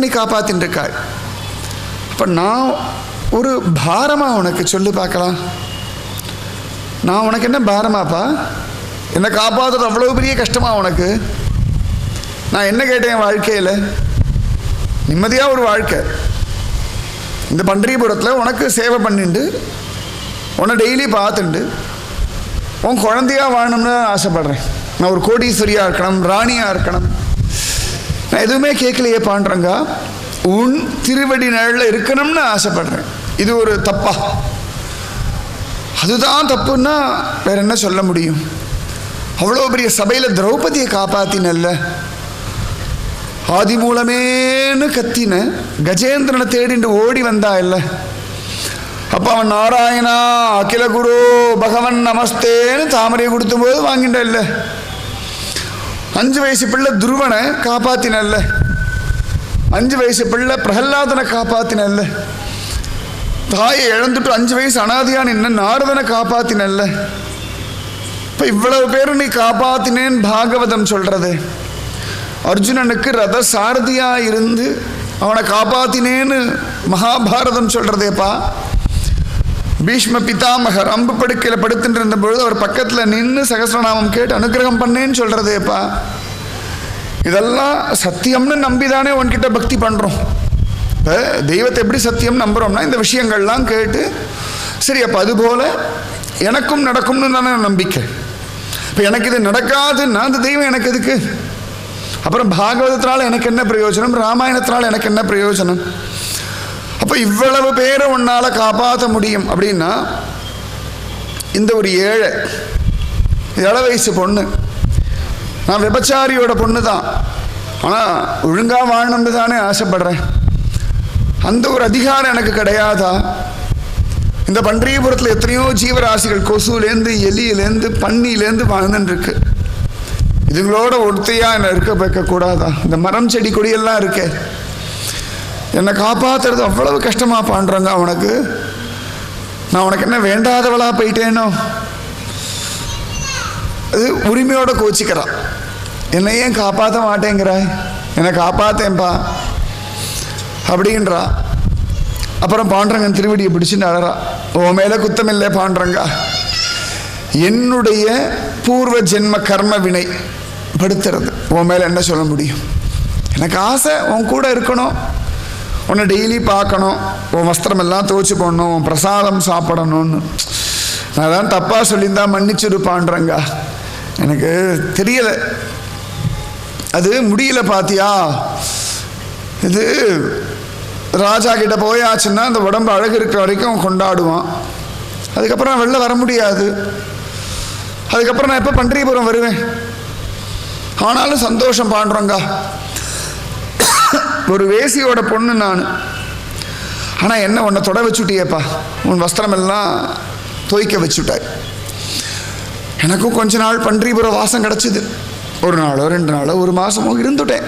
பண்ணி காப்பாத்தின்னு இருக்காள். அப்போ நான் ஒரு பாரமா உனக்கு சொல்லு பார்க்கலாம்? நான் உனக்கு என்ன பாரமாப்பா? என்னை காப்பாற்றுறது அவ்வளோ பெரிய கஷ்டமா உனக்கு? நான் என்ன கேட்டேன் வாழ்க்கையில்? நிம்மதியாக ஒரு வாழ்க்கை. இந்த பண்டரிபுரத்தில் உனக்கு சேவை பண்ணிட்டு உன்னை டெய்லி பார்த்துட்டு உன் குழந்தையாக வாழணும்னு ஆசைப்படுறேன். நான் ஒரு கோடீஸ்வரியாக இருக்கணும், ராணியாக இருக்கணும். நான் எதுவுமே கேட்கலையே பாண்டுறங்க. உன் திருவடி நிழலில் இருக்கணும்னு ஆசைப்படுறேன். இது ஒரு தப்பா? அதுதான் தப்புன்னா வேற என்ன சொல்ல முடியும்? அவ்வளோ பெரிய சபையில் திரௌபதியை காப்பாத்தினல்ல, ஆதி மூலமேன்னு கத்தின கஜேந்திரனை தேடிண்டு ஓடி வந்தா இல்லை? அப்போ அவன் நாராயணா அகில குரு பகவன் நமஸ்தேன்னு தாமரையை கொடுத்தும் போது வாங்கிட்ட இல்லை? 5 வயசு பிள்ளை துருவனை காப்பாத்தினல்ல? 5 வயசு பிள்ளை பிரகல்லாதனை காப்பாத்தினல்ல? தாயை இழந்துட்டு 5 வயசு அனாதியான் என்ன நாரதனை காப்பாத்தினல்ல? இப்போ இவ்வளவு பேரும் நீ காப்பாத்தினேன்னு பாகவதம் சொல்றது. அர்ஜுனனுக்கு ரத சாரதியா இருந்து அவனை காப்பாத்தினேன்னு மகாபாரதம் சொல்றதேப்பா. பீஷ்ம பிதாமகர் அம்பு படுக்கையில் படுத்துட்டு இருந்த பொழுது அவர் பக்கத்தில் நின்று சகஸ்ரநாமம் கேட்டு அனுகிரகம் பண்ணேன்னு சொல்றதேப்பா. இதெல்லாம் சத்தியம்னு நம்பிதானே உன்கிட்ட பக்தி பண்றோம். இப்போ தெய்வத்தை எப்படி சத்தியம் நம்புறோம்னா இந்த விஷயங்கள்லாம் கேட்டு சரி அப்போ அதுபோல எனக்கும் நடக்கும்னு தானே நம்பிக்கை. இப்போ எனக்கு இது நடக்காதுன்னா அந்த தெய்வம் எனக்கு எதுக்கு? அப்புறம் பாகவதத்தினால எனக்கு என்ன பிரயோஜனம்? ராமாயணத்தினால எனக்கு என்ன பிரயோஜனம்? அப்போ இவ்வளவு பேரை உன்னால் காப்பாற்ற முடியும் அப்படின்னா இந்த ஒரு ஏழை வயசு பொண்ணு, நான் விபச்சாரியோட பொண்ணு தான், ஆனால் ஒழுங்காக வாழணும்னு தானே ஆசைப்படுறேன். அந்த ஒரு அதிகாரம் எனக்கு கிடையாதா? இந்த பண்டரிபுரத்தில் எத்தனையோ ஜீவராசிகள் கொசுலேருந்து எலியிலேருந்து பன்னியிலேருந்து வாழ்ந்துருக்கு. இதுங்களோட ஒருத்தையா என்னை இருக்க வைக்கக்கூடாதா? இந்த மரம் செடி கொடியெல்லாம் இருக்கே, என்னை காப்பாற்றுறது அவ்வளவு கஷ்டமா பாண்டுறாங்க அவனுக்கு. நான் உனக்கு என்ன வேண்டாதவளா போயிட்டேனோ? அது உரிமையோட கோச்சிக்கிறான். என்னை ஏன் காப்பாற்ற மாட்டேங்கிறாய்? என்னை காப்பாத்தேன்பா அப்படின்றா. அப்புறம் பாண்டுறங்கன் திருவடியை பிடிச்சுன்னு அழறா. உன் மேலே குத்தம் இல்லை பாண்டுறங்கா, என்னுடைய பூர்வ ஜென்ம கர்ம வினை படுத்துறது. உன் மேலே என்ன சொல்ல முடியும்? எனக்கு ஆசை உன் கூட இருக்கணும், உன்னை டெய்லி பார்க்கணும், உன் வஸ்திரம் எல்லாம் துவச்சி போடணும், உன் பிரசாதம் சாப்பிடணும்னு. நான் தான் தப்பாக சொல்லியிருந்தா மன்னிச்சிருப்பான்றங்க. எனக்கு தெரியலை, அது முடியல. பாத்தியா, இது ராஜா கிட்ட போயாச்சுன்னா அந்த உடம்பு அழகு இருக்கிற வரைக்கும் கொண்டாடுவான். அதுக்கப்புறம் நான் வெளில வர முடியாது. அதுக்கப்புறம் நான் எப்போ பண்டரிபுரம் வருவேன்? ஆனாலும் சந்தோஷம் பாண்டுறங்க. ஒரு வேசியோட பொண்ணு நான். ஆனால் என்ன உன்னை தொட வச்சுட்டியேப்பா, உன் வஸ்திரம் எல்லாம் துவைக்க வச்சுட்டாய். எனக்கும் கொஞ்ச நாள் பண்டரிபுர வாசம் கிடச்சிது. 1 நாளோ 2 நாளோ 1 மாதமோ இருந்துட்டேன்.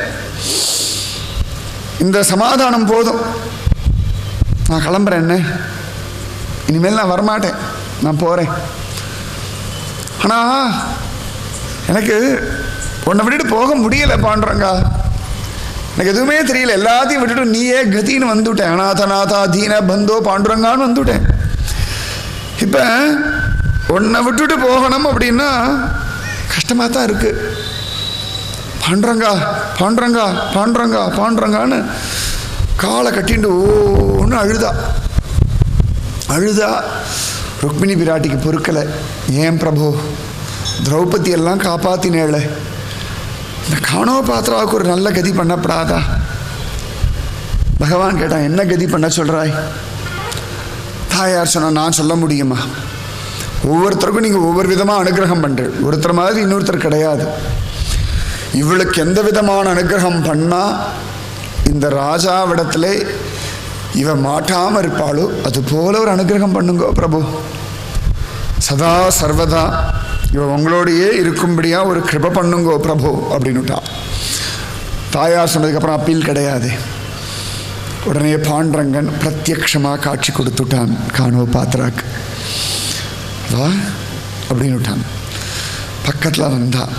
இந்த சமாதானம் போதும், நான் கிளம்புறேன். என்ன இனிமேல் நான் வரமாட்டேன், நான் போகிறேன். ஆனால் எனக்கு உன்னை விட்டுட்டு போக முடியலை பாண்டுறங்க. எனக்கு எதுவுமே தெரியல, எல்லாத்தையும் விட்டுட்டு நீயே கதின்னு வந்துவிட்டேன். அநாதநாதா தீன பந்தோ பாண்டுறங்கான்னு வந்துவிட்டேன். இப்போ உன்னை விட்டுட்டு போகணும் அப்படின்னா கஷ்டமாக தான் இருக்கு. பாண்டுறங்கா பாண்டுறங்கா பாண்டுறங்கா பாண்டுறங்கான்னு காலை கட்டிட்டு ஒன்று அழுதா. ருக்மிணி பிராட்டிக்கு பொறுக்கலை. ஏன் பிரபு, திரௌபதி எல்லாம் காப்பாத்தினேளே, இந்த காணோ பாத்திராவுக்கு ஒரு நல்ல கதி பண்ணப்படாதா? பகவான் கேட்டான், என்ன கதி பண்ண சொல்கிறாய்? தாயார் சொன்னா, நான் சொல்ல முடியுமா? ஒவ்வொருத்தருக்கும் நீங்கள் ஒவ்வொரு விதமாக அனுகிரகம் பண்ணுறேன். ஒருத்தர் மாதிரி இன்னொருத்தர் கிடையாது. இவளுக்கு எந்த விதமான அனுகிரகம் பண்ணால் இந்த ராஜாவிடத்துல இவ மாட்டாமல் இருப்பாளோ அது போல ஒரு அனுகிரகம் பண்ணுங்க பிரபு. சதா சர்வதா இவ உங்களோடையே இருக்கும்படியா ஒரு கிருபை பண்ணுங்கோ பிரபு அப்படின்னுட்டான். தாயார் சொன்னதுக்கப்புறம் அப்பீல் கிடையாது. உடனே பாண்டரங்கன் பிரத்யக்ஷமாக காட்சி கொடுத்துட்டான் காணோ பாத்திராக்கு. வா அப்படின்னுட்டான். பக்கத்தில் வந்தான்,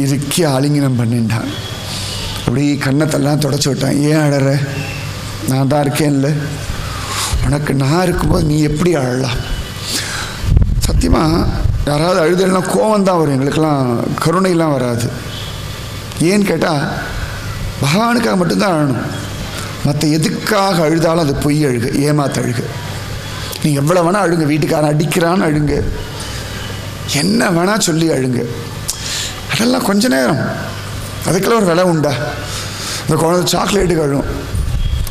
இறுக்கி ஆலிங்கனம் பண்ணிட்டான். அப்படி கண்ணத்தெல்லாம் தொடச்சி விட்டான். ஏன் அழற? நான் தான் இருக்கேன்ல, உனக்கு நான் இருக்கும்போது நீ எப்படி அழலாம்? சத்தியமாக யாராவது அழுதெல்லாம் கோவம் தான் வரும், எங்களுக்கெல்லாம் கருணையெல்லாம் வராது. ஏன்னு கேட்டால் பகவானுக்காக மட்டும்தான் அழணும். மற்ற எதுக்காக அழுதாலும் அது பொய் அழுக, ஏமாத்த அழுக. நீ எவ்வளோ வேணால் அழுங்க, வீட்டுக்காரன் அடிக்கிறான்னு அழுங்க, என்ன வேணால் சொல்லி அழுங்க, அதெல்லாம் கொஞ்ச நேரம். அதுக்கெல்லாம் ஒரு விலை உண்டா? இந்த குழந்தை சாக்லேட்டுக்கு அழும்,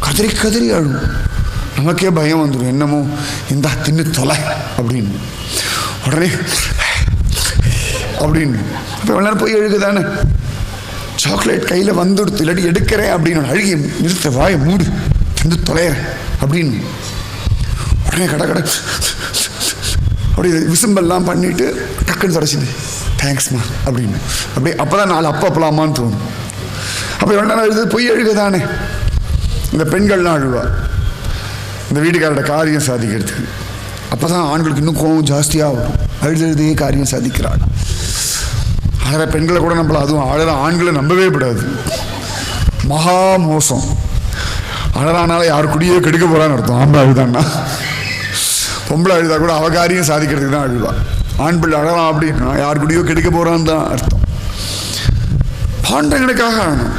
கதறி கதறி அழும், நமக்கே பயம் வந்துடும், என்னமோ இந்தா தின்னு தொலை அப்படின்னு. உடனே அப்படின்னு அப்போ எவ்வளோ நேரம் போய் அழுகு தானே. சாக்லேட் கையில் வந்துடுத்து, இல்லாட்டி எடுக்கிறேன் அப்படின்னு அழுகி நிறுத்த, வாயை மூடு, வந்து தொலைகிறேன் அப்படின்னு. உடனே கடை கடை அப்படி விசும்பெல்லாம் பண்ணிவிட்டு டக்குன்னு தொடச்சிது, தேங்க்ஸ்மா அப்படின்னு. அப்படி அப்போ தான் நாலு அப்பலாமான்னு தோணும். அப்போ எவ்வளோ நேரம் அழுது? பொய் அழுக தானே. இந்த பெண்கள்லாம் அழுவா இந்த வீட்டுக்காரோட காரியம் சாதிக்கிறதுக்கு. அப்போ தான் ஆண்களுக்கு இன்னும் கோவம் ஜாஸ்தியாக வரும். அழுதே காரியம் சாதிக்கிறாள். அழற பெண்களை கூட நம்மள, அதுவும் அழற ஆண்களை நம்பவே கூடாது, மகா மோசம். அழறானால யார் குடியே கெடுக்க போகிறான்னு அர்த்தம். ஆம்பளை அழுதான்னா, பொம்பளை அழுதா கூட அவ காரியம் சாதிக்கிறதுக்கு தான் அழுவா. ஆண் பிள்ளை அழறான் அப்படின்னா யார் குடியோ கெடுக்க போகிறான்னு தான் அர்த்தம். பாண்டங்களுக்காக அழணும்.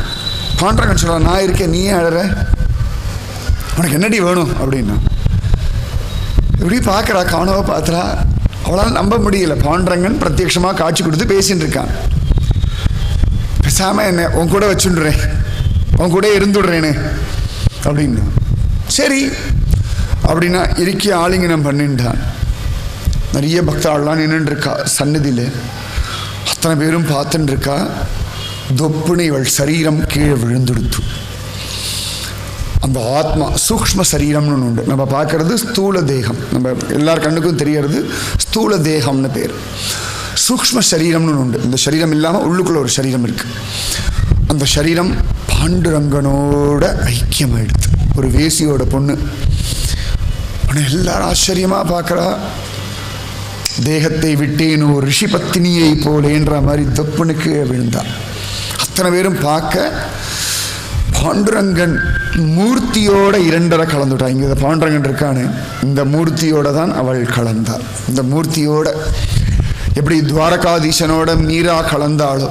பாண்டங்கன்னு சொல்கிறா, நான் இருக்கேன், நீயே அழற, உனக்கு என்னடி வேணும் அப்படின்னா. இப்படி பார்க்குறா, காணவா பார்த்துறா, அவளால் நம்ப முடியல. பாண்டரங்கன் பிரத்யட்சமாக காட்சி கொடுத்து பேசின்னு இருக்கான். பேசாமல் என்ன உன் கூட வச்சுடுறேன், உன் கூட இருந்துடுறேன்னு அப்படின்னு. சரி அப்படின்னா இறுக்கி ஆலிங்கனம் பண்ணிட்டான். நிறைய பக்தாள்லாம் நின்றுருக்கா சந்நிதியில், அத்தனை பேரும் பார்த்துன்னு இருக்கா. தொப்புன்னு இவள் சரீரம் கீழே விழுந்துடுத்து. அந்த ஆத்மா சூக்ஷ்ம சரீரம்னு ஒன்று உண்டு. நம்ம பார்க்கறது ஸ்தூல தேகம், நம்ம எல்லார் கண்ணுக்கும் தெரியறது ஸ்தூல தேகம்னு பேர். சூக்ஷ்ம சரீரம்னு ஒன்று உண்டு. இந்த சரீரம் இல்லாமல் உள்ளுக்குள்ள ஒரு சரீரம் இருக்குது. அந்த சரீரம் பாண்டுரங்கனோட ஐக்கியமாயிடுது. ஒரு வேசியோட பொண்ணு. ஆனால் எல்லாரும் ஆச்சரியமாக பார்க்குறா. தேகத்தை விட்டேன் ஒரு ரிஷி பத்தினியை போலேன்ற மாதிரி தொப்புனுக்கு விழுந்தார். அத்தனை பேரும் பார்க்க பாண்டுரங்கன் மூர்த்தியோட இரண்டரை கலந்துட்டா. இங்கே பாண்டுரங்கன் இருக்கானு, இந்த மூர்த்தியோட தான் அவள் கலந்தாள். இந்த மூர்த்தியோட எப்படி துவாரகாதீசனோட மீரா கலந்தாளோ,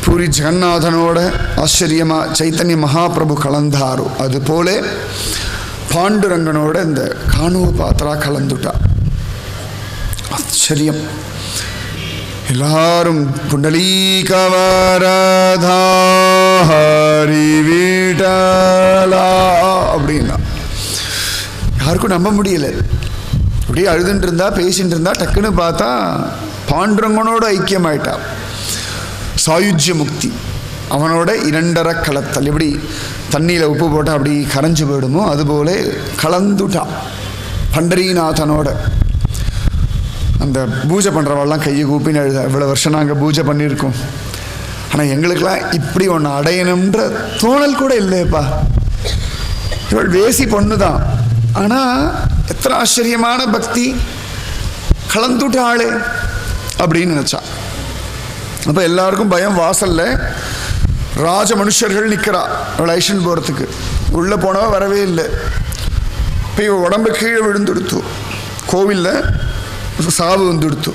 பூரி ஜெகநாதனோட ஆச்சரியமா சைத்தன்ய மகாபிரபு கலந்தாரோ, அதுபோல பாண்டுரங்கனோட இந்த காணுவ பாத்திரா கலந்துட்டா. ஆச்சரியம். எல்லாரும் புண்டலீகவரதா ஹரி வீட்டலா அப்படின்னா யாருக்கும் நம்ப முடியல. அப்படியே அழுதுட்டு இருந்தா, பேசிட்டு இருந்தா, டக்குன்னு பார்த்தா பாண்டுரங்கனோட ஐக்கியமாயிட்டா. சாயுஜ்ய முக்தி, அவனோட இரண்டரை கலத்தல். எப்படி தண்ணியில் உப்பு போட்டால் அப்படி கரைஞ்சு போயிடுமோ அதுபோல கலந்துட்டா பண்டரீநாதனோட. அந்த பூஜை பண்ணுறவெல்லாம் கையை கூப்பின்னு அழுதா. இவ்வளோ வருஷம் நாங்கள் பூஜை பண்ணியிருக்கோம், ஆனால் எங்களுக்கெல்லாம் இப்படி ஒன்று அடையணுன்ற தோணல் கூட இல்லையப்பா. இவள் வேசி பொண்ணு தான், ஆனால் எத்தனை ஆச்சரியமான பக்தி, கலந்துட்டாளே அப்படின்னு நினச்சா. அப்போ எல்லாருக்கும் பயம். வாசலில் ராஜ மனுஷர்கள் நிற்கிறா அவள் ஐஷன் போகிறதுக்கு. உள்ளே போனவ வரவே இல்லை. இப்போ இவள் உடம்பு கீழே விழுந்துடுத்து. கோவிலில் சாவு வந்துடுத்து.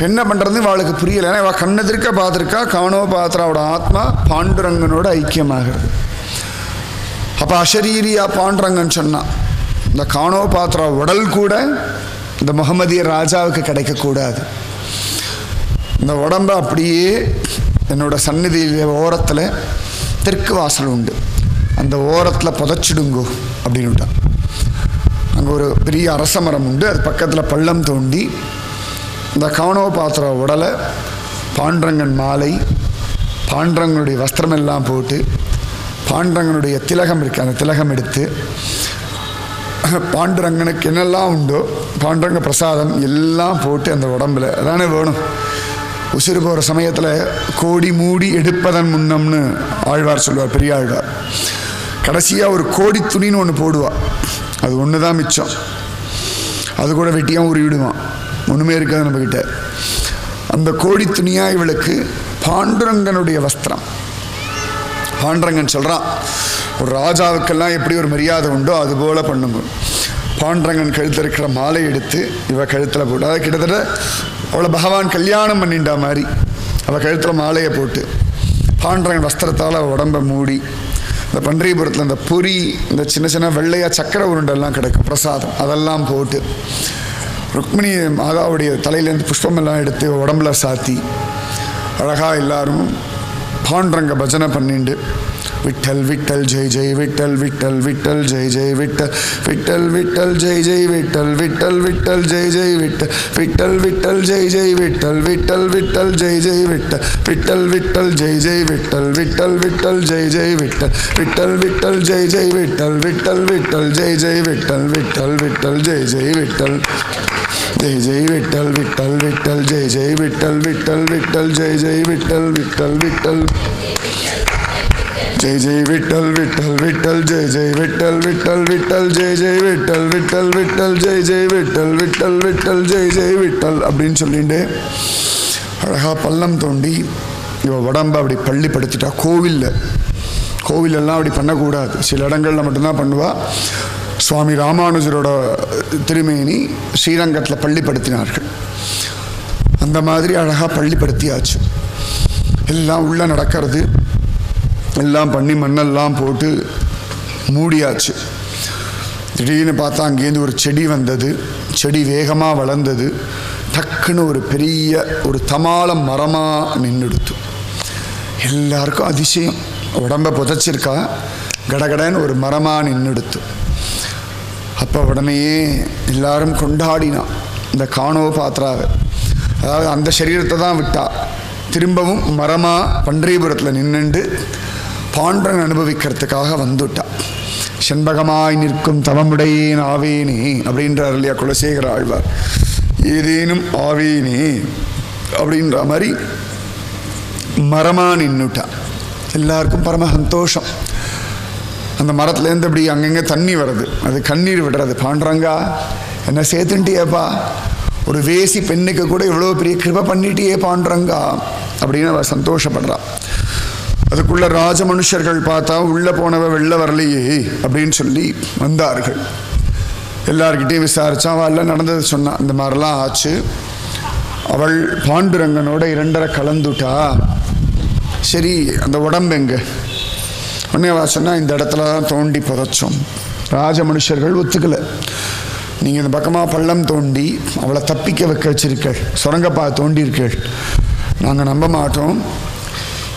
என்ன பண்ணுறது அவளுக்கு புரியலை. ஏன்னா இவள் கண்ணெதிர்க்க பார்த்துருக்கா, காணோ பாத்திராவோட ஆத்மா பாண்டுரங்கனோட ஐக்கியமாகிறது. அப்போ அஷரீரியா பாண்டுரங்கன் சொன்னான், இந்த காணோ பாத்திரா உடல் கூட இந்த முகமதிய ராஜாவுக்கு கிடைக்கக்கூடாது. இந்த உடம்பை அப்படியே என்னோட சந்நிதியில் ஓரத்தில் தெற்கு வாசல் உண்டு, அந்த ஓரத்தில் புதைச்சிடுங்கோ அப்படின்னுட்டான். அங்கே ஒரு பெரிய அரச மரம் உண்டு, அது பக்கத்தில் பள்ளம் தோண்டி இந்த காணோ பாத்திர உடலை பாண்டுரங்கன் மாலை, பாண்டுரங்கனுடைய வஸ்திரமெல்லாம் போட்டு, பாண்டுரங்கனுடைய திலகம் இருக்குது, அந்த திலகம் எடுத்து பாண்டுரங்கனுக்கு என்னெல்லாம் உண்டோ பாண்டுரங்க பிரசாதம் எல்லாம் போட்டு அந்த உடம்புல அதானே வேணும். உசிறு போகிற சமயத்தில் கோடி மூடி எடுப்பதன் முன்னம்னு ஆழ்வார் சொல்லுவார், பெரிய ஆழ்வார். கடைசியாக ஒரு கோடி துணின்னு ஒன்று போடுவாள், அது ஒன்று தான் மிச்சம். அது கூட வெட்டியாக உருவிடுவான், ஒன்றுமே இருக்காது நம்மக்கிட்ட. அந்த கோடி துணியாக இவளுக்கு பாண்டுரங்கனுடைய வஸ்திரம், பாண்டரங்கன் சொல்கிறான், ஒரு ராஜாவுக்கெல்லாம் எப்படி ஒரு மரியாதை உண்டோ அதுபோல் பண்ணுங்க. பாண்டரங்கன் கழுத்தில் இருக்கிற மாலை எடுத்து இவ கழுத்தில் போட்டு, அதை கிட்டத்தட்ட அவளை பகவான் கல்யாணம் பண்ணிட்டா மாதிரி அவள் கழுத்தில் மாலையை போட்டு பாண்டரங்கன் வஸ்திரத்தால் உடம்பை மூடி, இந்த பன்றிபுரத்தில் இந்த பொரி, இந்த சின்ன சின்ன வெள்ளையாக சக்கரை உருண்டெல்லாம் கிடைக்கும் பிரசாதம், அதெல்லாம் போட்டு ருக்மிணி மாதாவுடைய தலையிலேருந்து புஷ்பமெல்லாம் எடுத்து உடம்புல சாத்தி அழகாக எல்லாரும் பாண்டரங்க பஜனை பண்ணிண்டு விட்டல் விட்டல் ஜெய் ஜெய் விட்டல் விட்டல் விட்டல் ஜெய் ஜெய் விட்டல் விட்டல் விட்டல் ஜெய் ஜெய் விட்டல் விட்டல் விட்டல் ஜெய் ஜெய் விட்டல் விட்டல் விட்டல் ஜெய் ஜெய் விட்டல் விட்டல் விட்டல் ஜெய் ஜெய் விட்டல் விட்டல் விட்டல் ஜெய் ஜெய் விட்டல் விட்டல் விட்டல் ஜெய் ஜெய் விட்டல் விட்டல் விட்டல் ஜெய் ஜெய் விட்டல் விட்டல் விட்டல் ஜெய் ஜெய் விட்டல் விட்டல் விட்டல் ஜெய் ஜெய் விட்டல் ஜெய் ஜெய் விட்டல் விட்டல் விட்டல் ஜெய் ஜெய் விட்டல் விட்டல் விட்டல் ஜெய் ஜெய் விட்டல் விட்டல் விட்டல் ஜெய் ஜெய் விட்டல் விட்டல் விட்டல் ஜெய் ஜெய் விட்டல் விட்டல் விட்டல் ஜெய் ஜெய் விட்டல் விட்டல் விட்டல் ஜெய் ஜெய் விட்டல் விட்டல் விட்டல் ஜெய் ஜெய் விட்டல் அப்படின்னு சொல்லிட்டு அழகாக பள்ளம் தோண்டி இவ உடம்பை அப்படி பள்ளிப்படுத்திட்டா. கோவிலெல்லாம் அப்படி பண்ணக்கூடாது, சில இடங்களில் மட்டும்தான் பண்ணுவா. சுவாமி ராமானுஜரோட திருமேனி ஸ்ரீரங்கத்தில் பள்ளிப்படுத்தினார்கள். அந்த மாதிரி அழகாக பள்ளிப்படுத்தியாச்சு. எல்லாம் உள்ளே நடக்கிறது, எல்லாம் பண்ணி மண்ணெல்லாம் போட்டு மூடியாச்சு. திடீர்னு பார்த்தா அங்கேருந்து ஒரு செடி வந்தது. செடி வேகமாக வளர்ந்தது. டக்குன்னு ஒரு பெரிய ஒரு தமாலம் மரமாக நின்றுடுத்து. எல்லாருக்கும் அதிசயம், உடம்பை புதைச்சிருக்கா, கடகடன்னு ஒரு மரமாக நின்றுடுத்து. அப்போ உடனேயே எல்லாரும் கொண்டாடினான் இந்த காணோ பாத்திராவை. அதாவது அந்த சரீரத்தை தான் விட்டா, திரும்பவும் மரமாக பன்றிபுரத்தில் நின்றுண்டு பாண்டரன் அனுபவிக்கிறதுக்காக வந்துட்டா. செண்பகமாய் நிற்கும் தவமுடையேன் ஆவேனே அப்படின்றார் இல்லையா குலசேகர ஆழ்வார். ஏதேனும் ஆவேனே அப்படின்ற மாதிரி மரமாக நின்றுட்டா. எல்லாருக்கும் பரம சந்தோஷம். அந்த மரத்துலேருந்து அப்படி அங்கங்கே தண்ணி வருது, அது கண்ணீர் விடுறது. பாண்டரங்கா என்ன சேர்த்துட்டியேப்பா, ஒரு வேசி பெண்ணுக்கு கூட இவ்வளோ பெரிய கிருபை பண்ணிட்டியே பாண்டரங்கா அப்படின்னு அவள் சந்தோஷப்படுறான். அதுக்குள்ள ராஜ மனுஷர்கள் பார்த்தா உள்ளே போனவ வெளில வரலையே அப்படின்னு சொல்லி வந்தார்கள். எல்லார்கிட்டையும் விசாரித்தா அவள் எல்லாம் நடந்தது சொன்னான். இந்த மாதிரிலாம் ஆச்சு, அவள் பாண்டுரங்கனோட 2.5 கலந்துட்டா. சரி, அந்த உடம்பு எங்க? உடனே அவள் சொன்னால் இந்த இடத்துல தான் தோண்டி புதைச்சோம். ராஜ மனுஷர்கள் ஒத்துக்கலை. நீங்கள் இந்த பக்கமாக பள்ளம் தோண்டி அவளை தப்பிக்க வைக்க வச்சிருக்கள், சுரங்கப்பா தோண்டியிருக்கள், நாங்கள் நம்ப மாட்டோம்.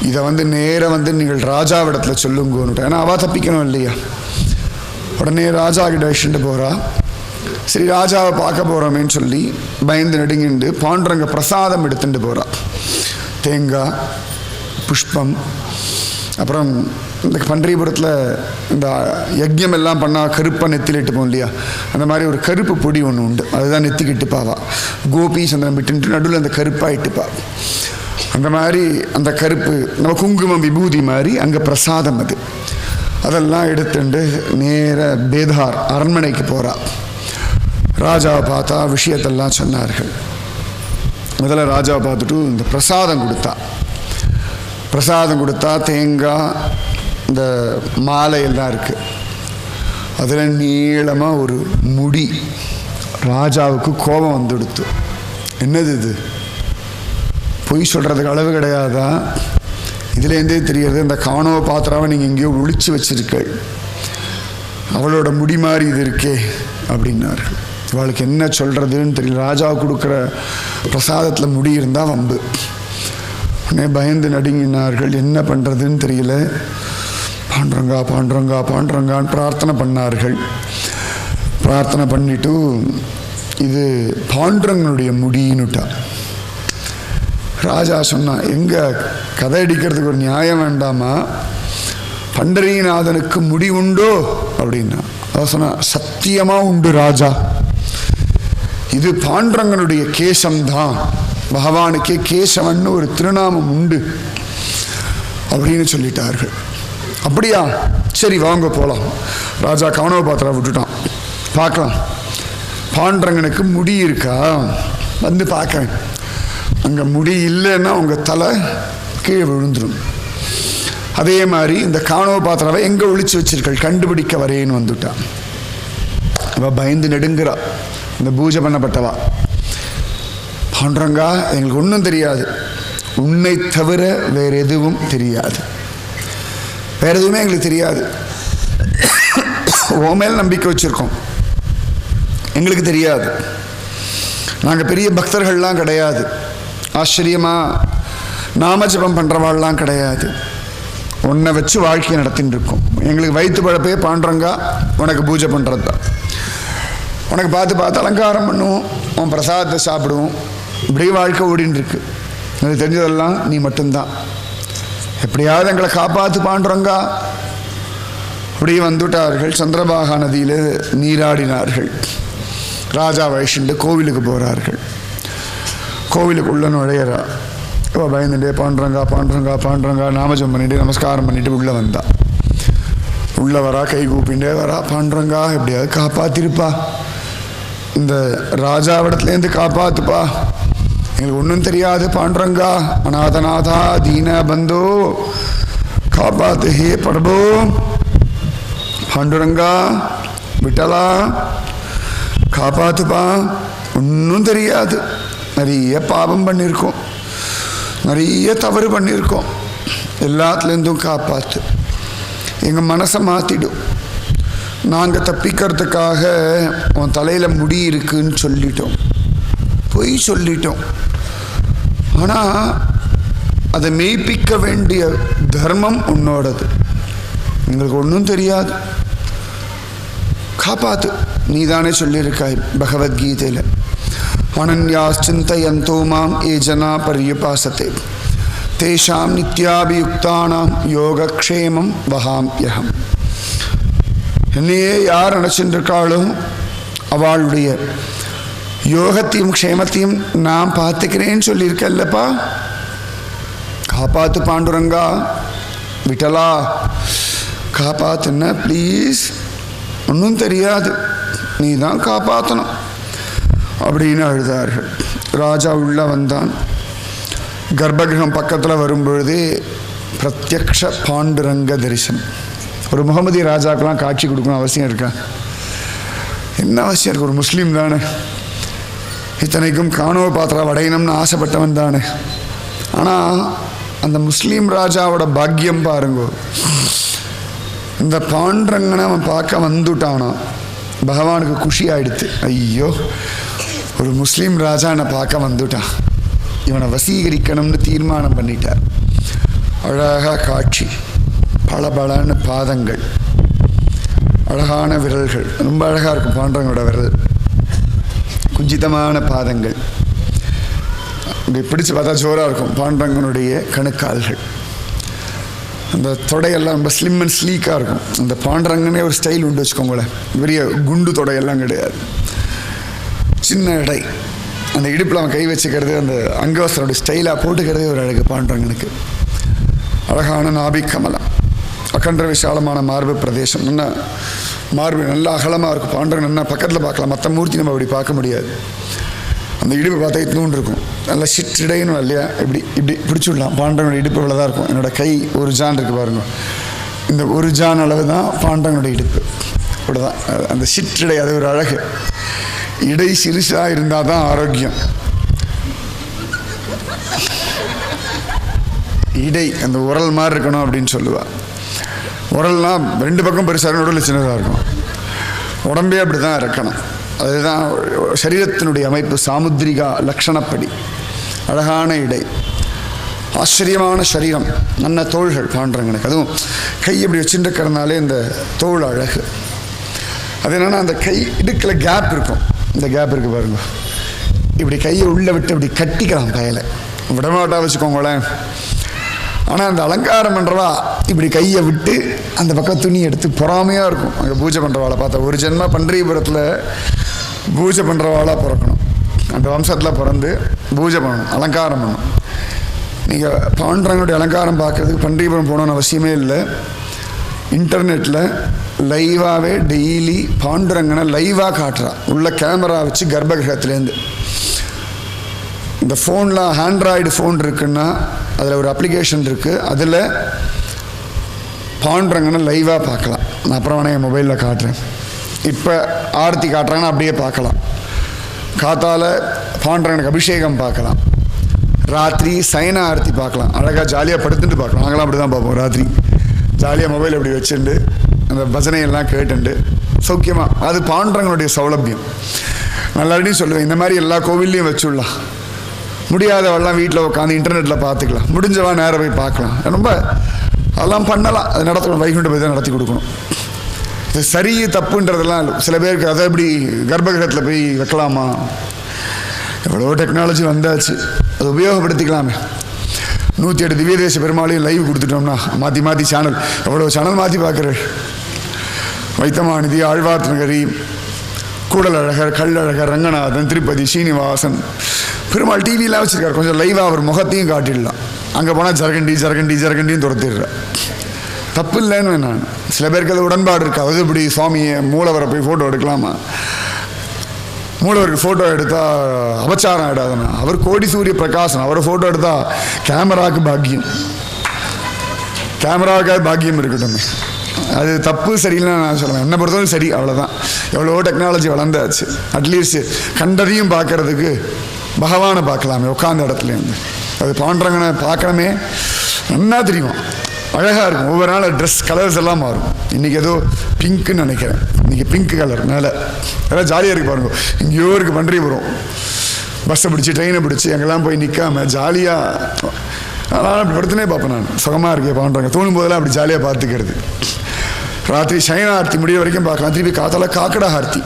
இதை நேராக நீங்கள் ராஜாவிடத்தில் சொல்லுங்கன்னு. ஏன்னா அவள் தப்பிக்கணும் இல்லையா. உடனே ராஜா கிட்ட வச்சுட்டு போகிறா. சரி, ராஜாவை பார்க்க போகிறோமேன்னு சொல்லி பயந்து நடுங்கிண்டு பாண்டரங்க பிரசாதம் எடுத்துட்டு போகிறா. தேங்காய், புஷ்பம், அப்புறம் இந்த பன்றிபுரத்தில் இந்த யஜ்யம் எல்லாம் பண்ணால் கருப்பாக நெத்தியில் இட்டுப்போம் இல்லையா, அந்த மாதிரி ஒரு கருப்பு பொடி ஒன்று உண்டு, அதுதான் நெத்திக்கு இட்டுப்பாவா. கோபி சந்திரன் விட்டுன்ட்டு நடுவில் அந்த கருப்பாக இட்டுப்பா. அந்த மாதிரி அந்த கருப்பு நம்ம குங்குமம் விபூதி மாதிரி அங்கே பிரசாதம் அது. அதெல்லாம் எடுத்துட்டு நேர பேதார் அரண்மனைக்கு போகிறா. ராஜாவை பார்த்தா விஷயத்தெல்லாம் சொன்னார்கள். முதல்ல ராஜாவை பார்த்துட்டு இந்த பிரசாதம் கொடுத்தா தேங்காய், இந்த மாலையெல்லாம் இருக்குது. அதில் நீளமாக ஒரு முடி. ராஜாவுக்கு கோபம் வந்துடுத்து. என்னது இது, பொய் சொல்கிறதுக்கு அளவு கிடையாதா? இதுலேருந்தே தெரிகிறது இந்த காணோ பாத்திராவை நீங்கள் எங்கேயோ ஒழிச்சு வச்சிருக்கள், அவளோட முடி மாதிரி இது இருக்கே அப்படின்னார்கள். இவளுக்கு என்ன சொல்கிறதுன்னு தெரியல. ராஜா கொடுக்குற பிரசாதத்தில் முடி இருந்தால் வம்பு. உடனே பயந்து நடுங்கினார்கள். என்ன பண்ணுறதுன்னு தெரியல. பாண்டரங்கா பாண்டரங்கா பாண்டரங்கான்னு பிரார்த்தனை பண்ணார்கள். பிரார்த்தனை பண்ணிட்டு இது பாண்டரங்கனுடைய முடின்னுட்டா. ராஜா சொன்னான், எங்கே கதை அடிக்கிறதுக்கு ஒரு நியாயம் வேண்டாமா, பண்டரீநாதனுக்கு முடி உண்டோ அப்படின்னா. அவ சொன்னா, சத்தியமாக உண்டு ராஜா, இது பாண்டரங்கனுடைய கேசம்தான், பகவானுக்கே கேசவன்னு ஒரு திருநாமம் உண்டு அப்படின்னு சொல்லிட்டார்கள். அப்படியா, சரி வாங்க போகலாம். ராஜா கவனவை பாத்திரா விட்டுட்டான். பார்க்கலாம் பாண்டரங்கனுக்கு முடி இருக்கா, வந்து பார்க்குறேன். அங்கே முடி இல்லைன்னா உங்கள் தலை கீழே விழுந்துடும். அதே மாதிரி இந்த காணோபாத்திராவை எங்கே ஒழிச்சு வச்சிருக்கள், கண்டுபிடிக்க வரேன்னு வந்துட்டான். அவள் பயந்து நெடுங்கிறா. இந்த பூஜை பண்ணப்பட்டவா, பாண்டுரங்கா எங்களுக்கு ஒன்றும் தெரியாது, உன்னை தவிர வேற எதுவும் தெரியாது, வேற எதுவுமே எங்களுக்கு தெரியாது, உன் மேல் நம்பிக்கை வச்சிருக்கோம், எங்களுக்கு தெரியாது, நாங்கள் பெரிய பக்தர்கள்லாம் கிடையாது, ஆச்சரியமா நாமஜபம் பண்ணுறவாள்லாம் கிடையாது, உன்னை வச்சு வாழ்க்கையை நடத்தின்னு இருக்கோம், எங்களுக்கு வயிற்று பழப்பே பாண்டுரங்கா உனக்கு பூஜை பண்ணுறது தான், உனக்கு பார்த்து பார்த்து அலங்காரம் பண்ணுவோம், உன் பிரசாதத்தை சாப்பிடுவோம், இப்படியே வாழ்க்கை ஓடின்னு இருக்கு, எனக்கு தெரிஞ்சதெல்லாம் நீ மட்டும்தான், எப்படியாவது எங்களை காப்பாற்று பாண்டுரங்கா. அப்படியே வந்துட்டார்கள். சந்திரபாகா நதியில் நீராடினார்கள். ராஜா வயசுண்டு கோவிலுக்கு போகிறார்கள். கோவிலுக்குள்ள நுழையிறா. இப்போ பயந்துட்டே பாண்டுரங்கா பாண்டுரங்கா பாண்டுரங்கா நாமஜம் பண்ணிட்டு நமஸ்காரம் பண்ணிட்டு உள்ளே வந்தா. உள்ளே வரா, கை கூப்பிண்டே வரா, பாண்டுரங்கா எப்படியாவது காப்பாத்திருப்பா, இந்த ராஜாவிடத்துலேருந்து காப்பாத்துப்பா, எங்களுக்கு ஒன்றும் தெரியாது பாண்டுரங்கா, அநாதநாதா தீன பந்தோ காப்பாத்து ஹே படபோ, பாண்டுரங்கா விட்டலா காப்பாத்துப்பா, ஒன்றும் தெரியாது, நிறைய பாவம் பண்ணியிருக்கோம், நிறைய தவறு பண்ணியிருக்கோம், எல்லாத்துலேருந்தும் காப்பாற்று, எங்கள் மனசை மாற்றிடும், நாங்கள் தப்பிக்கிறதுக்காக உன் தலையில் முடி இருக்குன்னு சொல்லிட்டோம், பொய் சொல்லிட்டோம், ஆனால் அதை மெய்ப்பிக்க வேண்டிய தர்மம் உன்னோடது, எங்களுக்கு ஒன்றும் தெரியாது, காப்பாத்து, நீ தானே சொல்லியிருக்காய் பகவத்கீதையில், அனன்யாஸ் சிந்தயந்தோ மாம் ஏ ஜனா பர்யுபாசதே தேஷாம் நித்யாபியுக்தானாம் யோகக்ஷேமம் வகாம்யகம். என்னையே யார் நினச்சிருக்காளோ அவளுடைய யோகத்தையும் க்ஷேமத்தையும் நான் பார்த்துக்கிறேன்னு சொல்லியிருக்கல்லப்பா, காப்பாத்து பாண்டுரங்கா, விட்டலா காப்பாத்துன்னா ப்ளீஸ், ஒன்றும் தெரியாது, நீ தான் காப்பாற்றணும் அப்படின்னு அழுதார்கள். ராஜா உள்ள வந்தான். கர்ப்பகிரகம் பக்கத்தில் வரும்பொழுதே பிரத்யக்ஷ பாண்டுரங்க தரிசனம். ஒரு முகமதி ராஜாக்கெல்லாம் காட்சி கொடுக்கணும் அவசியம் இருக்கா? என்ன அவசியம் இருக்கு? ஒரு முஸ்லீம் தானே, இத்தனைக்கும் காணோபாத்திரா அடையணும்னு ஆசைப்பட்டவன் தானே. ஆனால் அந்த முஸ்லீம் ராஜாவோட பாக்கியம் பாருங்க, இந்த பாண்டுரங்கனை அவன் பார்க்க வந்துட்டானா, பகவானுக்கு குஷி ஆயிடுத்து. ஐயோ, ஒரு முஸ்லீம் ராஜா என்னை பார்க்க வந்துட்டான், இவனை வசீகரிக்கணும்னு தீர்மானம் பண்ணிட்டார். அழகாக காட்சி, பளபளன்னு பாதங்கள், அழகான விரல்கள், ரொம்ப அழகாக இருக்கும் பாண்டுரங்கோட விரல், குஞ்சிதமான பாதங்கள், இப்படி பிடிச்சு பார்த்தா ஜோராக இருக்கும். பாண்டுரங்கனுடைய கணுக்கால்கள், அந்த தொடையெல்லாம் ரொம்ப ஸ்லிம் அண்ட் ஸ்லீக்காக இருக்கும். அந்த பாண்டுரங்கனே ஒரு ஸ்டைல் உண்டு வச்சுக்கோங்களேன், பெரிய குண்டு தொடையெல்லாம் கிடையாது, சின்ன இடை, அந்த இடுப்பில் அவன் கை வச்சுக்கிறது, அந்த அங்கவஸ்தனுடைய ஸ்டைலாக போட்டுக்கிறதே ஒரு அழகு பாண்டுரங்கனுக்கு. அழகான நாபிக் கமலம், அகன்ற விசாலமான மார்பு பிரதேசம், நல்ல மார்பு நல்லா அகலமாக இருக்கும். பாண்டுரங்கன் என்ன பக்கத்தில் பார்க்கலாம், மற்ற மூர்த்தி நம்ம அப்படி பார்க்க முடியாது. அந்த இடுப்பு பார்த்தா இத்தூண்டு இருக்கும், நல்லா சிற்றிடைன்னு இல்லையா, இப்படி இப்படி பிடிச்சிடலாம். பாண்டவனுடைய இடுப்பு இவ்வளோ தான் இருக்கும். என்னோடய கை ஒரு ஜான் இருக்குது பாருங்க, இந்த ஒரு ஜான் அளவு தான் பாண்டவனுடைய இடுப்பு, இவ்வளோதான். அந்த சிற்றிடை அது ஒரு அழகு. இடை சிறுசாக இருந்தால் தான் ஆரோக்கியம். இடை அந்த உரல் மாதிரி இருக்கணும் அப்படின்னு சொல்லுவாள். உரல்னால் ரெண்டு பக்கம் பெருசாக நடுவில் சின்னதாக இருக்கும். உடம்பே அப்படி தான் இருக்கணும். அதுதான் சரீரத்தினுடைய அமைப்பு, சாமுத்ரிகா லக்ஷணப்படி. அழகான இடை, ஆச்சரியமான சரீரம், நல்ல தோள்கள் பாண்டுரங்கனுக்கு. அதுவும் கை இப்படி வச்சுருக்கிறதுனாலே இந்த தோள் அழகு. அது என்னென்னா அந்த கை இடுக்கில் கேப் இருக்கும், இந்த கேப் இருக்குது பாருங்க, இப்படி கையை உள்ளே விட்டு இப்படி கட்டிக்கலாம், பயலை விடமாட்டா வச்சுக்கோங்களேன். ஆனால் அந்த அலங்காரம் பண்ணுறவா இப்படி கையை விட்டு அந்த பக்கம் துணி எடுத்து பொறாமையாக இருக்கும். அங்கே பூஜை பண்ணுறவாளை பார்த்தா, ஒரு ஜென்ம பன்றிபுரத்தில் பூஜை பண்ணுறவாளாக பிறக்கணும், அந்த வம்சத்தில் பிறந்து பூஜை பண்ணணும், அலங்காரம் பண்ணணும். நீங்கள் பாண்டுரங்கனுடைய அலங்காரம் பார்க்குறதுக்கு பன்றிபுரம் போகணுன்னு அவசியமே இல்லை. இன்டர்நெட்டில் லைவாகவே டெய்லி பாண்டுரங்கனை லைவாக காட்டுறா, உள்ள கேமரா வச்சு கர்ப்பகிரகத்துலேருந்து. இந்த ஃபோனில் ஆண்ட்ராய்டு ஃபோன் இருக்குன்னா அதில் ஒரு அப்ளிகேஷன் இருக்குது, அதில் பாண்டுரங்கன்னு லைவாக பார்க்கலாம். நான் அப்புறம் வேணா என் மொபைலில் காட்டுறேன். இப்போ ஆரத்தி காட்டுறாங்கன்னா அப்படியே பார்க்கலாம். காத்தால பாண்டுரங்கனுக்கு அபிஷேகம் பார்க்கலாம். ராத்திரி சயன ஆரத்தி பார்க்கலாம். அழகாக ஜாலியாக படுத்துட்டு பார்க்கலாம். நாங்களாம் அப்படி தான் பார்ப்போம். ராத்திரி ஜாலியாக மொபைல் அப்படி வச்சுட்டு அந்த பஜனையெல்லாம் கேட்டுண்டு சௌக்கியமாக. அது பாண்டுரங்கனுடைய சௌலபியம். நல்லாடியும் சொல்லுவேன், இந்த மாதிரி எல்லா கோவில்லையும் வச்சுடலாம். முடியாதவெல்லாம் வீட்டில் உட்காந்து இன்டர்நெட்டில் பார்த்துக்கலாம். முடிஞ்சவா நேரம் போய் பார்க்கலாம். ரொம்ப அதெல்லாம் பண்ணலாம். அது நடத்தணும். வைகுண்ட போய் தான் நடத்தி கொடுக்கணும். இது சரி தப்புன்றதெல்லாம் இல்லை. சில பேருக்கு அதை எப்படி கர்ப்பகிரகத்தில் போய் வைக்கலாமா? எவ்வளோ டெக்னாலஜி வந்தாச்சு, அதை உபயோகப்படுத்திக்கலாமே. 108 திவ்ய தேச பெருமாளையும் லைவ் கொடுத்துட்டோம்னா மாற்றி மாற்றி சேனல், எவ்வளோ சேனல் மாற்றி பார்க்குறேன். வைத்தமாநிதி, ஆழ்வார்நகரி, கூடலழகர், கள்ளழகர், ரங்கநாதன், திருப்பதி, ஸ்ரீனிவாசன், பெருமாள் டிவிலாம் வச்சுருக்காரு. கொஞ்சம் லைவாக அவர் முகத்தையும் காட்டிடலாம். அங்கே போனால் ஜரகண்டின்னு துரத்திடுறேன். தப்பு இல்லைன்னு நான். சில பேருக்கு அது உடன்பாடு இருக்கு. அது இப்படி சுவாமியை மூலவரை போய் ஃபோட்டோ எடுக்கலாமா? மூலவருக்கு ஃபோட்டோ எடுத்தால் அபச்சாரம் ஆகிடாதுண்ணா. அவர் கோடி சூரிய பிரகாசன். அவரை ஃபோட்டோ எடுத்தால் கேமராவுக்கு பாக்கியம், கேமராவுக்காக பாக்கியம் இருக்கட்டும். அது தப்பு சரியில்லைன்னு நான் சொல்லுவேன். என்னை பொறுத்தவரை சரி, அவ்வளோதான். எவ்வளோ டெக்னாலஜி வளர்ந்தாச்சு. அட்லீஸ்ட் கண்டதையும் பார்க்கறதுக்கு பகவானை பார்க்கலாமே உட்காந்த இடத்துலேருந்து. அது பாண்டுரங்கனை பார்க்கணுமே. நல்லா தெரியும், அழகாக இருக்கும். ஒவ்வொரு நாள் ட்ரெஸ் கலர்ஸ் எல்லாம் மாறும். இன்றைக்கி ஏதோ பிங்க்குன்னு நினைக்கிறேன். இன்றைக்கி பிங்க் கலர் மேலே எல்லாம் ஜாலியாக இருக்குது பாருங்க. இங்கேயோ இருக்குது பன்றிபுரம். பஸ்ஸை பிடிச்சி ட்ரெயினை பிடிச்சி அங்கெல்லாம் போய் நிற்காமல் ஜாலியாக அதனால் அப்படி படுத்துனே பார்ப்பேன் நான். சுகமாக இருக்கே பாண்டுரங்க. தோணும் போதெல்லாம் அப்படி ஜாலியாக பார்த்துக்கிறது. ராத்திரி சயன ஆர்த்தி முடிய வரைக்கும் பார்க்கலாம். திருப்பி காத்தால காக்கடா ஆர்த்தி.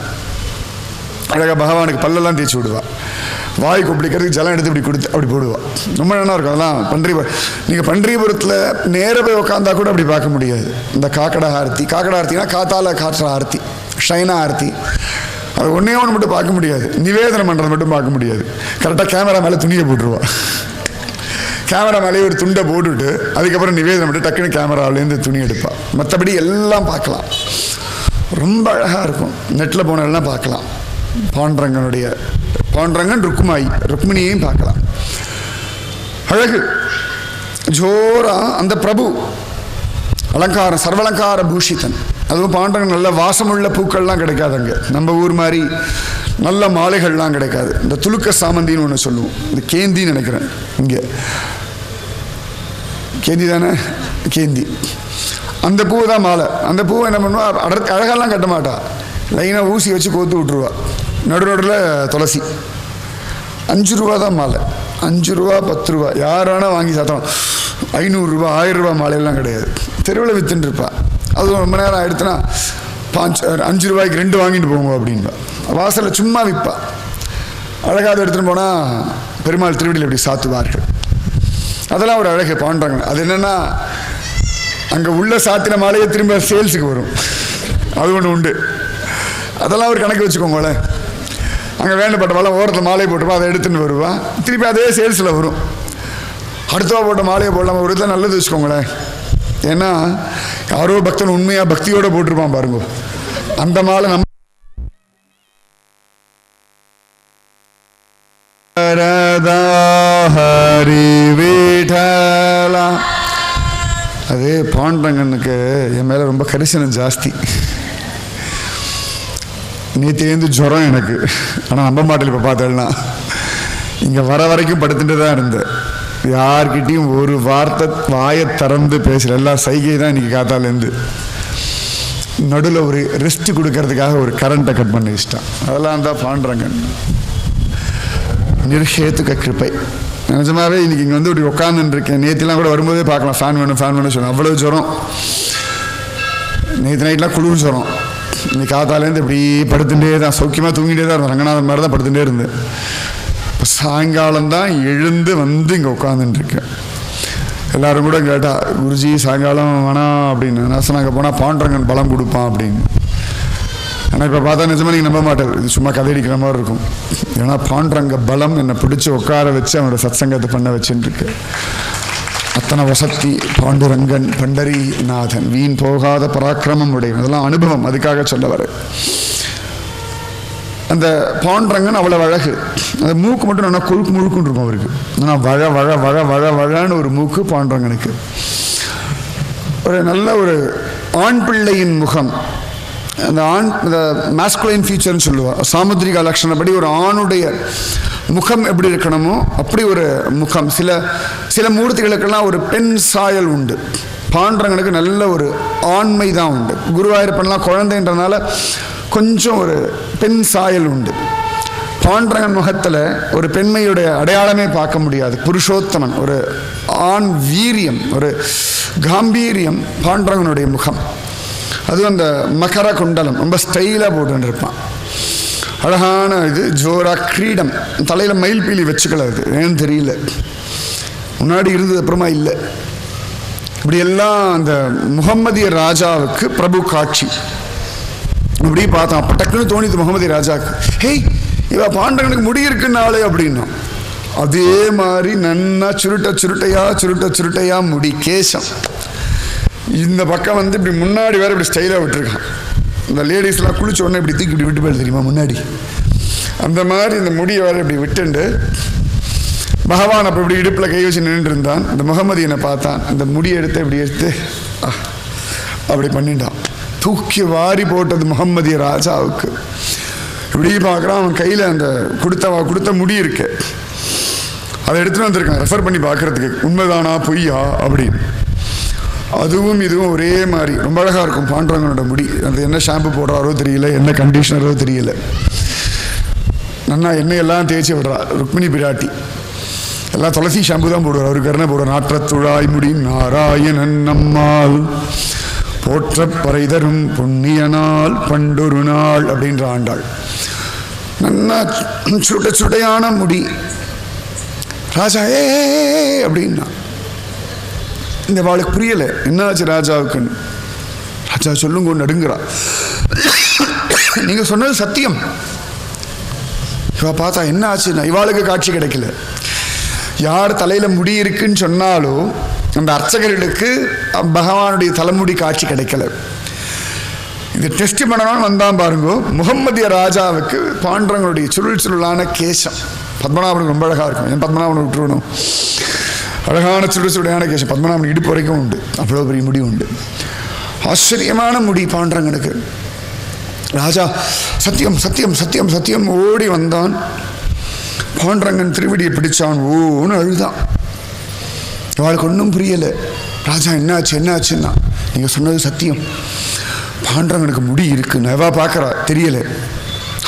அழகாக பகவானுக்கு பல்லெல்லாம் தேய்ச்சி விடுவா. வாய் கொப்பளிக்கிறதுக்கு ஜலம் எடுத்து இப்படி கொடுத்து அப்படி போடுவாள். ரொம்ப நல்லா இருக்கும். அதெல்லாம் பன்றிபுரம். நீங்கள் பன்றிபுரத்தில் நேர போய் உட்காந்தா கூட அப்படி பார்க்க முடியாது. இந்த காக்கடா ஆர்த்தி. காக்கடா ஆர்த்தினா காத்தால காற்ற ஆர்த்தி, ஷைனா ஆர்த்தி. அது ஒன்றே ஒன்று மட்டும் பார்க்க முடியாது. நிவேதனம் பண்ணுறது மட்டும் பார்க்க முடியாது. கரெக்டாக கேமரா மேலே துணியை போட்டுருவா. கேமரா மேலேயே ஒரு துண்டை போட்டுவிட்டு அதுக்கப்புறம் நிவேதனம் மட்டும் டக்குன்னு கேமராவிலேருந்து துணி எடுப்பாள். மற்றபடி எல்லாம் பார்க்கலாம். ரொம்ப அழகாக இருக்கும். நெட்டில் போனதெல்லாம் பார்க்கலாம். பாண்டுரங்கனுடைய பாண்டுரங்கன் ருக்மிணியையும் பார்க்கலாம். அழகு ஜோரா. அந்த பிரபு அலங்காரம், சர்வலங்கார பூஷிதன். அதுவும் பாண்டுரங்கன் நல்ல வாசமுள்ள பூக்கள்லாம் கிடைக்காது அங்கே. நம்ம ஊர் மாதிரி நல்ல மாலைகள்லாம் கிடைக்காது. இந்த துலுக்க சாமந்தின்னு ஒன்று சொல்லுவோம். இந்த கேந்தின்னு நினைக்கிறேன். இங்கே கேந்தி தானே, கேந்தி. அந்த பூவை தான் மாலை. அந்த பூவை என்ன பண்ணுவா, அழகெல்லாம் கட்ட மாட்டா. லைனாக ஊசி வச்சு கோத்து விட்டுருவா. நடுநடுவில் துளசி. 5 ரூபா தான் மாலை. 5 ரூபா 10 ரூபா யார் வேணால் வாங்கி சாத்தணும். 500 ரூபா 1000 ரூபா மாலையெல்லாம் கிடையாது. தெருவில் வித்துன்னு இருப்பா. அது ரொம்ப நேரம் ஆகிடுச்சுன்னா 5 ரூபாய்க்கு 2 வாங்கிட்டு போங்க அப்படின்பா. வாசலில் சும்மா விற்பா. அழகாக எடுத்துகிட்டு போனால் பெருமாள் திருவடியில் இப்படி சாத்துவார்கள். அதெல்லாம் ஒரு அழகு பாண்டுரங்கன். அது என்னென்னா, அங்கே உள்ள சாத்தின மாலையை திரும்ப சேல்ஸுக்கு வரும். அது ஒன்று உண்டு. அதெல்லாம் ஒரு கணக்கு வச்சுக்கோங்களேன். அங்கே வேண்டப்பட்ட மாலை ஓரத்தில் மாலையை போட்டுப்பா, அதை எடுத்துன்னு வருவா. திருப்பி அதே சேல்ஸில் வரும். அடுத்தவா போட்ட மாலையை போடலாம். ஒரு இதில் நல்லது வச்சுக்கோங்களேன். ஏன்னா யாரோ பக்தன் உண்மையாக பக்தியோடு போட்டிருப்பான் பாருங்க. அந்த மாலை நம்ம அது பாண்டுரங்கனுக்கு என் மேலே ரொம்ப கரிசனம் ஜாஸ்தி. நேற்று ஜுரம் எனக்கு. ஆனால் நம்ப மாட்டேன். இப்போ பார்த்தேன்னா இங்கே வர வரைக்கும் படுத்துட்டு தான் இருந்தேன். யார்கிட்டையும் ஒரு வார்த்தை வாயை திறந்து பேசல. எல்லாம் சைகை தான் இன்றைக்கி காத்தாலேருந்து. நடுவில் ஒரு ரெஸ்ட் கொடுக்கறதுக்காக ஒரு கரண்ட்டை கட் பண்ணி வச்சிட்டான். அதெல்லாம் தான் பாண்டுரங்கன். நிர்ஹேதுக கிருப்பை. நிஜமாவே இன்றைக்கி இங்கே வந்து இப்படி உட்காந்துருக்கேன். நேற்றுலாம் கூட வரும்போதே பார்க்கலாம். ஃபேன் வேணும் சொன்னேன். அவ்வளோ ஜுரம். நேற்று நைட்லாம் குளிர் ஜுரம். இன்னைக்கு காத்தாலேருந்து இப்படி படுத்துட்டே தான், சௌக்கியமாக தூங்கிட்டே தான் இருந்தேன். ரங்கநாதன் மாதிரி தான் படுத்துட்டே இருந்தேன். இப்போ சாயங்காலம்தான் எழுந்து வந்து இங்கே உட்காந்துட்டுருக்கேன். எல்லோரும் கூட கேட்டா, குருஜி சாயங்காலம் வேணாம் அப்படின்னு. நான் சொன்ன அங்கே போனால் பாண்டுரங்கன் பலம் கொடுப்பான் அப்படின்னு. ஆனால் இப்போ பார்த்தா நிஜமாக நீங்கள் நம்ப மாட்டேன். இது சும்மா கதையடிக்கிற மாதிரி இருக்கும். ஏன்னா பாண்டுரங்க பலம் என்னை பிடிச்சி உட்கார வச்சு அவனோட சத்சங்கத்தை பண்ண வச்சுட்டுருக்கு. அத்தனை வசத்தி பாண்டுரங்கன் பண்டரிநாதன். வீண் போகாத பராக்கிரமம் உடைய. அதெல்லாம் அனுபவம். அதுக்காக சொல்ல வர. அந்த பாண்டுரங்கன் அவ்வளோ அழகு. அந்த மூக்கு மட்டும் நல்லா கொழுக்கு முழுக்குன்னு இருக்கும் அவருக்கு. ஆனால் வழ வழ வழ வழ வழன்னு ஒரு மூக்கு பாண்டுரங்கனுக்கு. ஒரு நல்ல ஒரு ஆண் பிள்ளையின் முகம், அந்த இந்த மாஸ்குலைன் ஃபீச்சர்னு சொல்லுவாள், சாமுத்திரிகா லட்சணப்படி ஒரு ஆணுடைய முகம் எப்படி இருக்கணுமோ அப்படி ஒரு முகம். சில மூர்த்திகளுக்கெல்லாம் ஒரு பெண் சாயல் உண்டு. பாண்டரங்கனுக்கு நல்ல ஒரு ஆண்மை தான் உண்டு. குருவாயூரப்பன்லாம் குழந்தைன்றனால கொஞ்சம் ஒரு பெண் சாயல் உண்டு. பாண்டரங்கன் முகத்தில் ஒரு பெண்மையுடைய அடையாளமே பார்க்க முடியாது. புருஷோத்தமன், ஒரு ஆண் வீரியம், ஒரு காம்பீரியம் பாண்டரங்கனுடைய முகம். அதுவும் அந்த மகர குண்டலம் ரொம்ப ஸ்டைலாக போட்டுருப்பான். அழகான இது ஜோரா கிரீடம், தலையில் மயில் பீலி வச்சுக்கல. அது ஏன்னு தெரியல, முன்னாடி இருந்தது அப்புறமா இல்லை. இப்படியெல்லாம் அந்த முகம்மதிய ராஜாவுக்கு பிரபு காட்சி இப்படி பார்த்தோம். அப்போ டக்குன்னு தோணிது முகமதிய ராஜாவுக்கு, ஹேய் இவ பாண்டவனுக்கு முடி இருக்குன்னாலே அப்படின்னா. அதே மாதிரி நன்னா சுருட்டையா முடி, கேசம் இந்த பக்கம் வந்து இப்படி முன்னாடி வேற இப்படி ஸ்டைலாக விட்டுருக்கான். இந்த லேடிஸ்லாம் குளிச்ச உடனே இப்படி தூக்கி இப்படி விட்டு போயிடு தெரியுமா முன்னாடி, அந்த மாதிரி இந்த முடியை வேற இப்படி விட்டுண்டு பகவான் அப்போ இப்படி இடுப்பில் கை வச்சு நின்று இருந்தான். இந்த முகமதியனை பார்த்தான், இந்த முடியை இப்படி எடுத்து அப்படி பண்ணிட்டான். தூக்கி வாரி போட்டது முகம்மதிய ராஜாவுக்கு. இப்படி பார்க்குறான், அவன் கையில் அந்த கொடுத்த முடி இருக்கு, அதை எடுத்துகிட்டு வந்திருக்கான் ரெஃபர் பண்ணி பார்க்குறதுக்கு, உண்மைதானா பொய்யா அப்படின்னு. அதுவும் இதுவும் ஒரே மாதிரி ரொம்ப அழகாக இருக்கும் பாண்டவங்களோட முடி. அது என்ன ஷாம்பு போடுறாரோ தெரியல, என்ன கண்டிஷனரோ தெரியல, நன்னா எண்ணெயெல்லாம் தேய்ச்சி விடுறா ருக்மிணி பிராட்டி. எல்லாம் துளசி ஷாம்பு தான் போடுவார். அவருக்கு என்ன போடுவார், நாற்றத்துழாய் முடி நாராயணன் நம்மால் போற்ற பறைதரும் புண்ணியனால் பண்டொரு நாள் அப்படின்ற ஆண்டாள். நன்னா சுட்டையான முடி. ராஜா ஏ அப்படின்னா இந்த வாளுக்கு புரியலை என்னாச்சு ராஜாவுக்குன்னு. ராஜா சொல்லுங்க நடுங்கிறா, நீங்க சொன்னது சத்தியம். இவ பார்த்தா என்ன ஆச்சுன்னா இவாளுக்கு காட்சி கிடைக்கல. யார் தலையில முடி இருக்குன்னு சொன்னாலும் அந்த அர்ச்சகர்களுக்கு பகவானுடைய தலைமுடி காட்சி கிடைக்கல. இது டெஸ்ட் பண்ணணும்னு வந்தான் பாருங்க. முகம்மதிய ராஜாவுக்கு பாண்டவங்களுடைய சுருளான கேசம். பத்மநாபனுக்கு ரொம்ப அழகா இருக்கும். என் பத்மநாபனை விட்டுருணும், அழகான சுருடையான கேசம். பத்மநாபன் இடுப்பு வரைக்கும் உண்டு, அவ்வளோ பெரிய முடி உண்டு. ஆச்சரியமான முடி பாண்டவங்களுக்கு. ராஜா சத்தியம் சத்தியம் சத்தியம் சத்தியம் ஓடி வந்தான். பாண்டரங்கன் திருவடியை பிடிச்சான், ஓன்னு அழுதான். அவளுக்கு ஒன்றும் புரியலை. ராஜா என்னாச்சுன்னா நீங்கள் சொன்னது சத்தியம், பாண்டரங்கனுக்கு முடி இருக்குன்னு. அவ பார்க்குறா தெரியலை.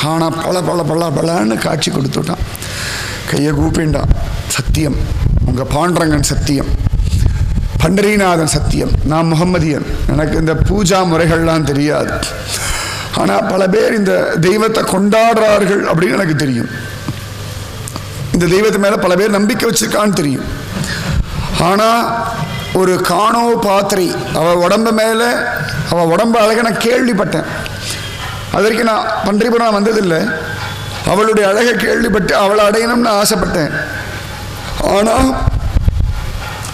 ஆனால் பல காட்சி கொடுத்துட்டான். கையை கூப்பிண்டான், சத்தியம் உங்கள் பாண்டரங்கன் சத்தியம், பண்டரிநாதன் சத்தியம், நான் முகம்மதியன், எனக்கு இந்த பூஜா முறைகள்லாம் தெரியாது. ஆனால் பல பேர் இந்த தெய்வத்தை கொண்டாடுறார்கள் அப்படின்னு எனக்கு தெரியும். இந்த தெய்வத்து மேலே பல பேர் நம்பிக்கை வச்சிருக்கான்னு தெரியும். ஆனால் ஒரு காணோ பாத்திரை அவள் உடம்பு மேலே, அவள் உடம்பு அழகை நான் கேள்விப்பட்டேன். அது வரைக்கும் நான் பண்டரிபுரம் வந்ததில்லை. அவளுடைய அழகை கேள்விப்பட்டு அவளை அடையணும்னு ஆசைப்பட்டேன். ஆனால்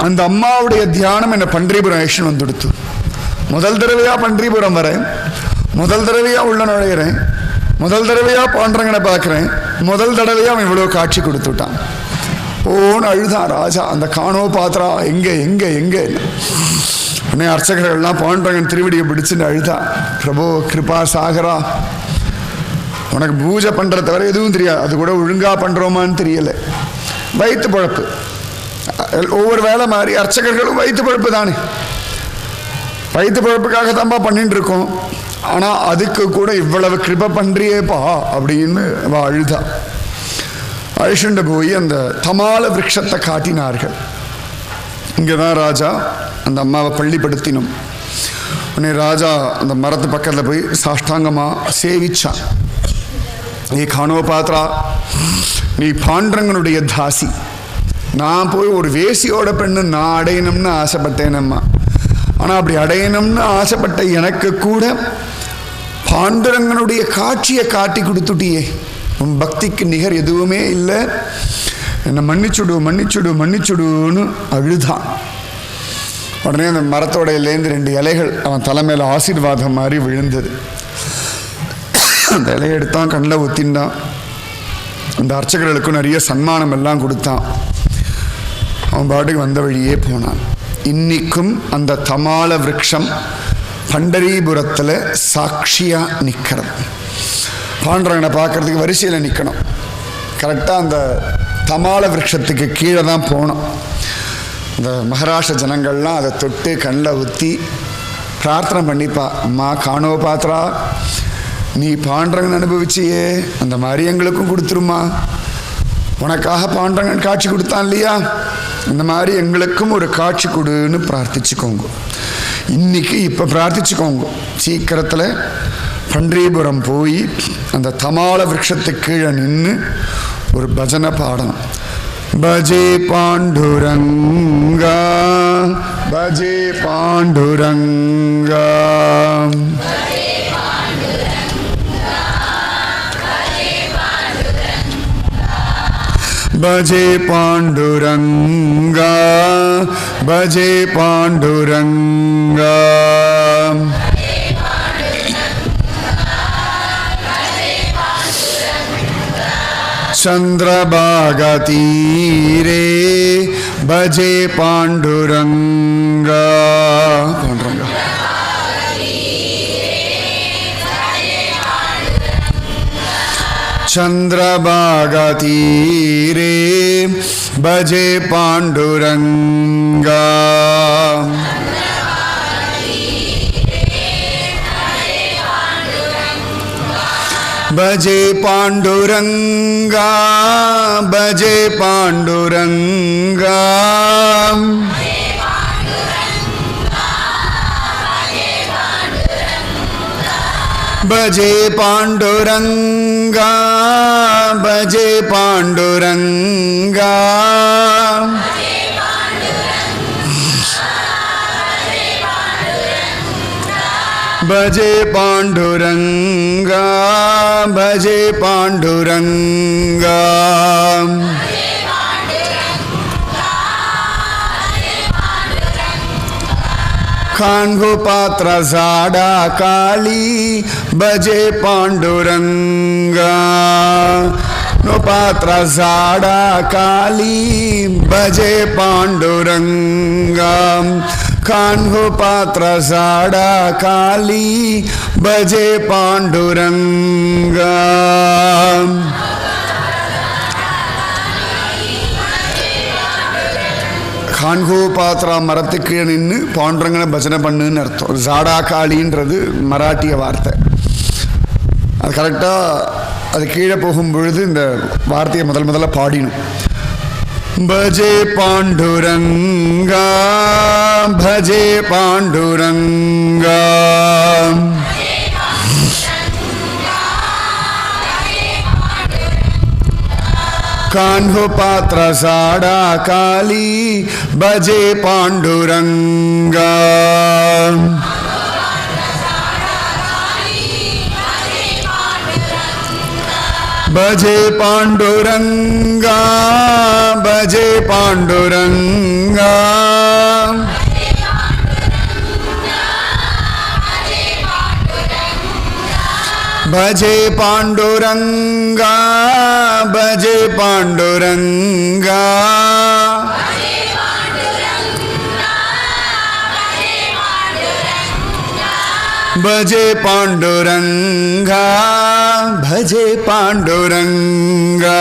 அந்த அம்மாவுடைய தியானம் என்னை பண்டரிபுரம் ஆக்ஷன் வந்துடுத்து. முதல் தடவையாக பண்டரிபுரம் வரேன், முதல் தடவையாக உள்ள நுழையிறேன், முதல் தடவையாக பாண்டரங்கனை பார்க்குறேன், முதல் தடவையாக அவன் இவ்வளோ காட்சி கொடுத்துட்டான். ஓன்னு அழுதான் ராஜா. அந்த காணோ பாத்திரா எங்கே எங்கே எங்கே உடனே அர்ச்சகர்கள்லாம் பாண்டரங்கன் திருவடியை பிடிச்சுன்னு அழுதா. பிரபோ கிருபா சாகரா, உனக்கு பூஜை பண்ணுற தவிர எதுவும் தெரியாது, அது கூட ஒழுங்காக பண்ணுறோமான்னு தெரியலை. வயிற்று பழப்பு ஒவ்வொரு வேலை மாதிரி அர்ச்சகர்களும் வயிற்று பழப்பு தானே, வயிற்று பழப்புக்காக தான்ப்பா பண்ணிட்டு இருக்கோம். ஆனால் அதுக்கு கூட இவ்வளவு கிருபை பண்றியேப்பா அப்படின்னு அழுதா. அழிச்சுண்டு போய் அந்த தமால விருட்சத்தை காட்டினார்கள். இங்கே தான் ராஜா அந்த அம்மாவை பள்ளிப்படுத்தினோம். உடனே ராஜா அந்த மரத்து பக்கத்தில் போய் சாஷ்டாங்கமாக சேவிச்சான். நீ காணோ பாத்திரா, நீ பாண்டரங்கனுடைய தாசி, நான் போய் ஒரு வேசியோட பெண்ணு நான் அடையணும்னு ஆசைப்பட்டேனம்மா. ஆனால் அப்படி அடையணும்னு ஆசைப்பட்ட எனக்கு கூட பாண்டரங்கனுடைய காட்சியை காட்டி கொடுத்துட்டியே, உன் பக்திக்கு நிகர் எதுவுமே இல்லை, என்னை மன்னிச்சுடு மன்னிச்சுடு மன்னிச்சுடுன்னு அழுதான். உடனே அந்த மரத்தோடையிலேருந்து 2 இலைகள் அவன் தலைமையில் ஆசீர்வாதம் மாதிரி விழுந்தது. அந்த இலையை எடுத்தான், கண்ணில் ஒத்தின்டான். அந்த அர்ச்சகர்களுக்கும் நிறைய சன்மானம் எல்லாம் கொடுத்தான். அவன் பாட்டுக்கு வந்த வழியே போனான். இன்னிக்கும் அந்த தமால விருட்சம் பண்டரீபுரத்தில் சாட்சியா நிற்கிறது. பாண்டரங்கனை பார்க்கறதுக்கு வரிசையில் நிற்கணும். கரெக்டாக அந்த தமால விருட்சத்துக்கு கீழே தான் போகணும். இந்த மகாராஷ்டிர ஜனங்கள்லாம் அதை தொட்டு கண்ணில் ஊற்றி பிரார்த்தனை பண்ணிப்பா, அம்மா காணோ பாத்திரா, நீ பாண்டரங்கன் அனுபவிச்சியே அந்த மாதிரி எங்களுக்கும் கொடுத்துருமா, உனக்காக பாண்டரங்கன் காட்சி கொடுத்தான் இல்லையா, இந்த மாதிரி எங்களுக்கும் ஒரு காட்சி கொடுன்னு பிரார்த்திச்சுக்கோங்க. இன்னைக்கு இப்போ பிரார்த்திச்சுக்கோங்க. சீக்கிரத்தில் பண்டரீபுரம் போய் அந்த தமால விருட்சத்துக்கு கீழே நின்று ஒரு பஜனை பாடணும். பஜே பாண்டுரங்கா பஜே பாண்டுரங்கா பஜே பாண்டுரங்கா பஜே பாண்டுரங்கா चंद्रभागा तीरे भजे पांडुरंगा. पांडुरंगा चंद्रभागा तीरे भजे पांडुरंगा. भजे पांडुरंगा भजे पांडुरंगा भजे पांडुरंगा भजे पांडुरंगा भजे पांडुरंगा भजे पांडुरंगा. खानगो पात्र झाडा काली भजे पांडुरंगा. नो पात्र झाडा काली भजे पांडुरंगा. खानगो पात्र झाडा काली भजे पांडुरंगा. கான்கோ பாத்ரா மரத்துக்கு நின்று பாண்டரங்கனை பஜனை பண்ணுன்னு அர்த்தம். ஜாடா காளின்றது மராட்டிய வார்த்தை. அது கரெக்டாக அது கீழே போகும் பொழுது இந்த வார்த்தையை முதல்ல பாடினும். भजे पांडुरंगा भजे पांडुरंगा. कान्हो पात्र साड़ा काली भजे पांडुरंगा. भजे पांडुरंगा भजे पांडुरंगा. भजे पांडुरंगा भजे पांडुरंगा. भजे पांडुरंगा भजे पांडुरंगा.